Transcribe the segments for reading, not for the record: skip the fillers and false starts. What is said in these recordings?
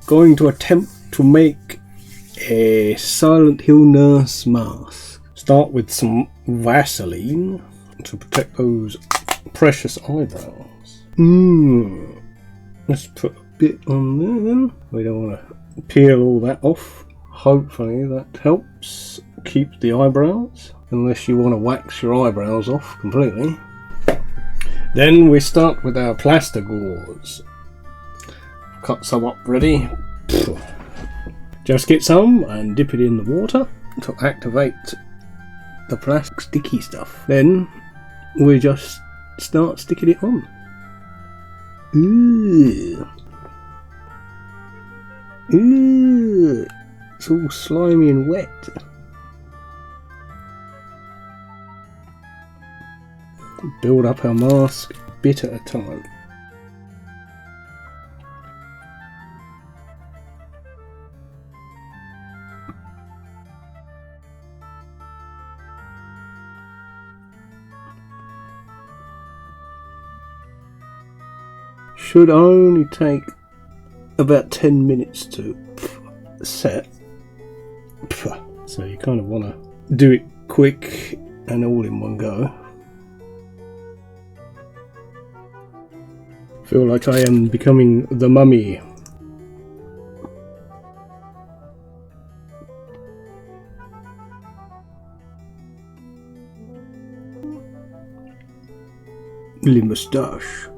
going to attempt to make a Silent Hill Nurse mask. Start with some Vaseline to protect those precious eyebrows. Let's put a bit on there then. We don't want to peel all that off. Hopefully that helps keep the eyebrows, unless you want to wax your eyebrows off completely. Then we start with our Plaster Gauze. Cut some up ready. Just get some and dip it in the water to activate the plastic sticky stuff. Then we just start sticking it on. Ooh. Ooh. It's all slimy and wet. Build up our mask a bit at a time. Should only take about 10 minutes to set. So you kind of want to do it quick and all in one go. Feel like I am becoming the mummy. Le moustache.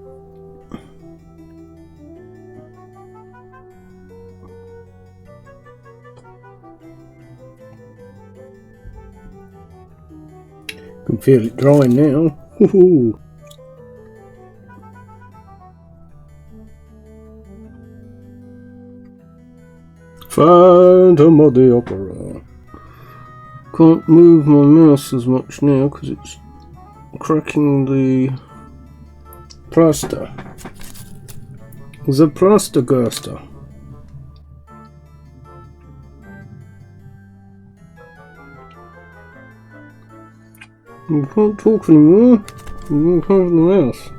Can feel it drying now. Woohoo! Phantom of the Opera. Can't move my mouse as much now because it's cracking the plaster. The Plaster Gauze. You can't talk anymore. You can't have the mouse.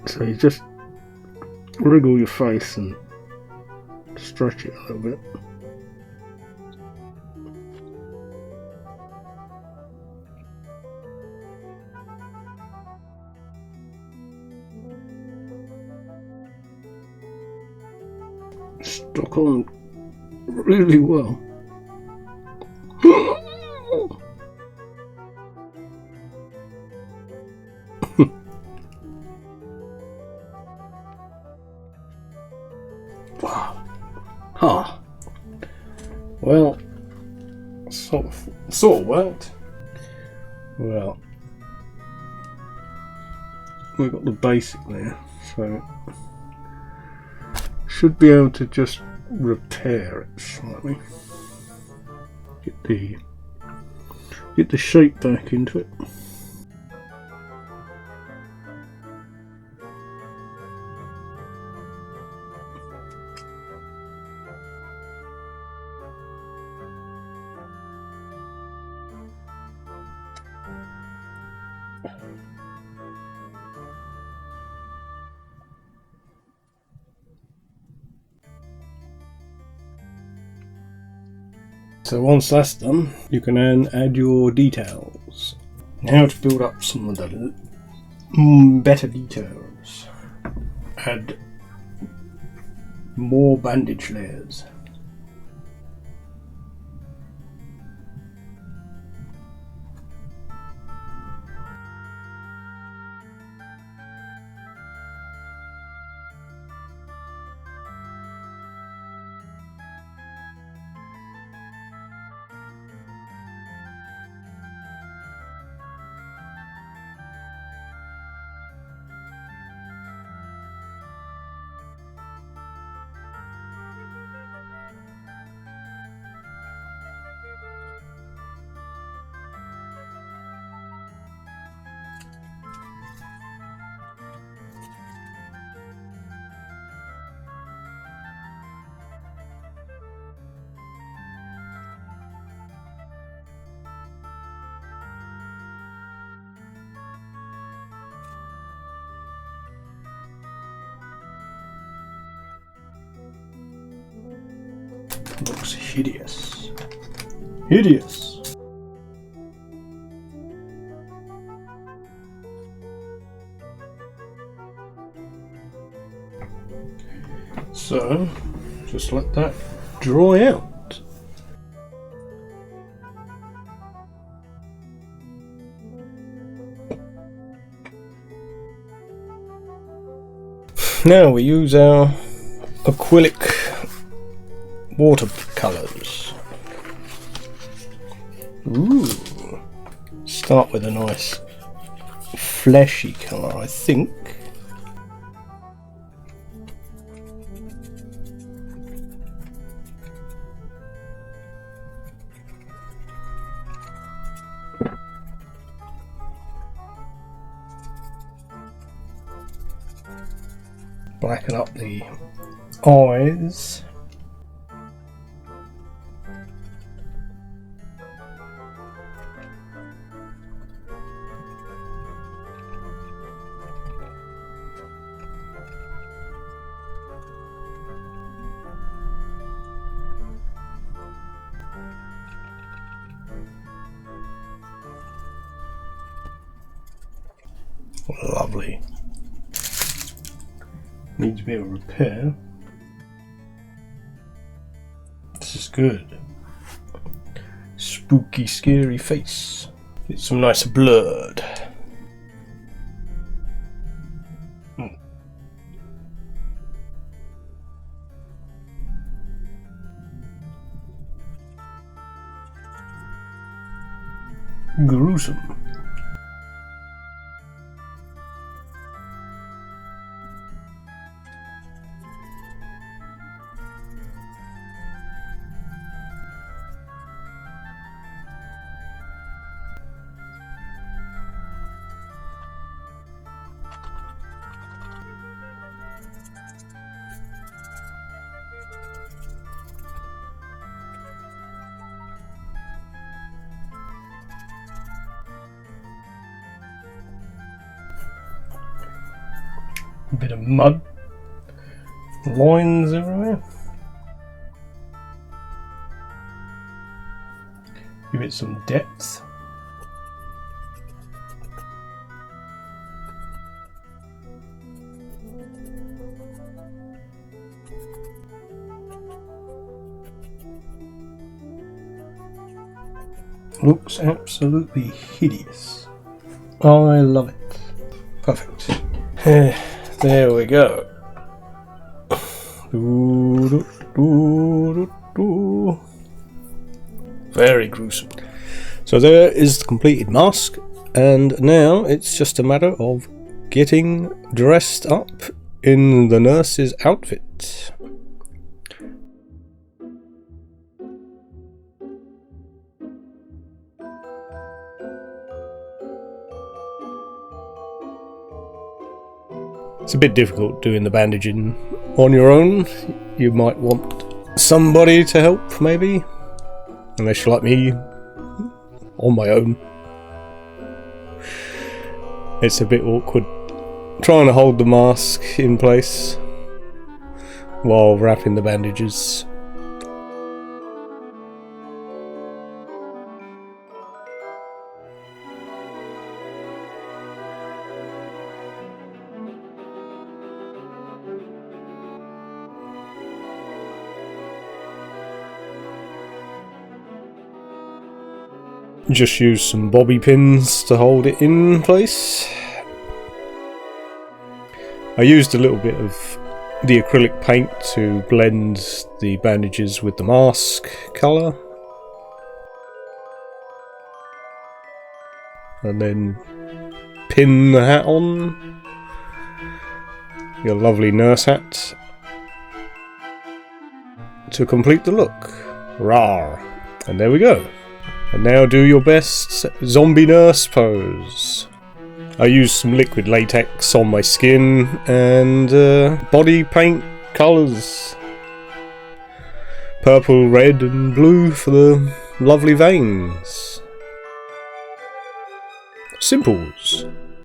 So you just wriggle your face and stretch it a little bit. Stuck on really well. Huh. Well, sort of worked. Well, we've got the basic there, so should be able to just repair it slightly. Get the shape back into it. So once that's done, you can then add your details. Now to build up some of the better details. Add more bandage layers. Looks hideous. Hideous! So, just let that dry out. Now we use our acrylic watercolours. Ooh. Start with a nice fleshy colour, I think. Blacken up the eyes. Lovely. Needs a bit of repair. This is good. Spooky, scary face. Get some nice blood. Gruesome. A bit of mud, lines everywhere. Give it some depth. Looks absolutely hideous. I love it. Perfect. There we go. Very gruesome. So there is the completed mask, and now it's just a matter of getting dressed up in the nurse's outfit. It's a bit difficult doing the bandaging on your own. You might want somebody to help, maybe, unless you're like me, on my own. It's a bit awkward trying to hold the mask in place while wrapping the bandages. Just use some bobby pins to hold it in place. I used a little bit of the acrylic paint to blend the bandages with the mask colour. And then pin the hat on. Your lovely nurse hat. To complete the look. Rawr. And there we go. And now do your best zombie nurse pose. I used some liquid latex on my skin and body paint colours. Purple, red and blue for the lovely veins. Simples.